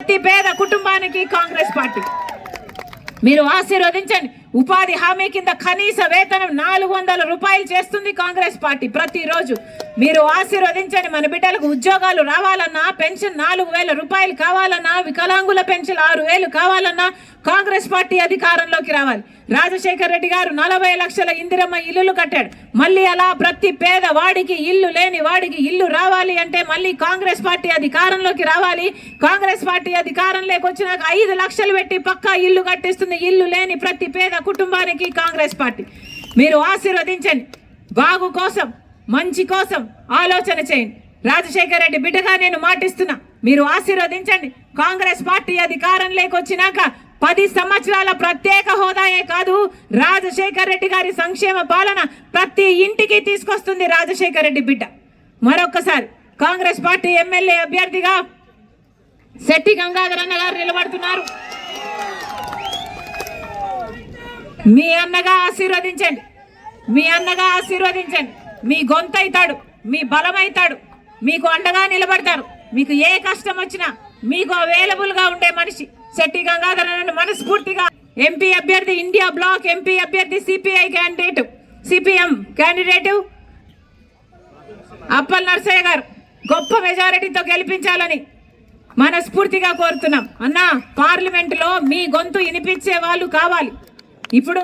ప్రతి పేద కుటుంబానికి కాంగ్రెస్ పార్టీ మీరు ఆశీర్వదించండి. ఉపాధి హామీ కింద కనీస వేతనం 400 రూపాయలు చేస్తుంది కాంగ్రెస్ పార్టీ ప్రతిరోజు. మీరు ఆశీర్వదించండి. మన బిడ్డలకు ఉద్యోగాలు రావాలన్నా, పెన్షన్ 4000 రూపాయలు కావాలన్నా, వికలాంగుల పెన్షన్ 6000 కావాలన్నా కాంగ్రెస్ పార్టీ అధికారంలోకి రావాలి. రాజశేఖర్ రెడ్డి గారు 40 లక్షల ఇందిరమ్మ ఇల్లులు కట్టాడు. మళ్ళీ అలా ప్రతి పేద వాడికి, ఇల్లు లేని వాడికి ఇల్లు రావాలి అంటే మళ్ళీ కాంగ్రెస్ పార్టీ అధికారంలోకి రావాలి. కాంగ్రెస్ పార్టీ అధికారంలోకి వచ్చినాక 5 లక్షలు పెట్టి పక్కా ఇల్లు కట్టిస్తుంది. ఇల్లు లేని ప్రతి పేద కుటుంబానికి కాంగ్రెస్ పార్టీ. మీరు ఆశీర్వదించండి. బాగు కోసం, మంచి కోసం ఆలోచన చేయండి. రాజశేఖర్ రెడ్డి బిడ్డగా నేను మాటిస్తున్నా, మీరు ఆశీర్వదించండి. కాంగ్రెస్ పార్టీ అధికారంలోకి వచ్చినాక 10 సంవత్సరాల ప్రత్యేక హోదాయే కాదు, రాజశేఖర్ రెడ్డి గారి సంక్షేమ పాలన ప్రతి ఇంటికి తీసుకొస్తుంది రాజశేఖర్ రెడ్డి బిడ్డ. మరొకసారి కాంగ్రెస్ పార్టీ ఎమ్మెల్యే అభ్యర్థిగా శెట్టి గంగాధర్ అన్న గారు నిలబడుతున్నారు. మీ అన్నగా ఆశీర్వదించండి. మీ అన్నగా ఆశీర్వదించండి. మీ గొంతైతాడు, మీ బలమైతాడు, మీకు అండగా నిలబడతారు. మీకు ఏ కష్టం వచ్చినా మీకు అవైలబుల్గా ఉండే మనిషి శెట్టి గంగాధర్ అన్న మనస్ఫూర్తిగా ఎంపీ అభ్యర్థి, ఇండియా బ్లాక్ ఎంపీ అభ్యర్థి, CPI candidate, CPM candidate Appal Narsaiah గారు గొప్ప మెజారిటీతో గెలిపించాలని మనస్ఫూర్తిగా కోరుతున్నాం. అన్న, పార్లమెంటులో మీ గొంతు వినిపించే వాళ్ళు కావాలి. ఇప్పుడు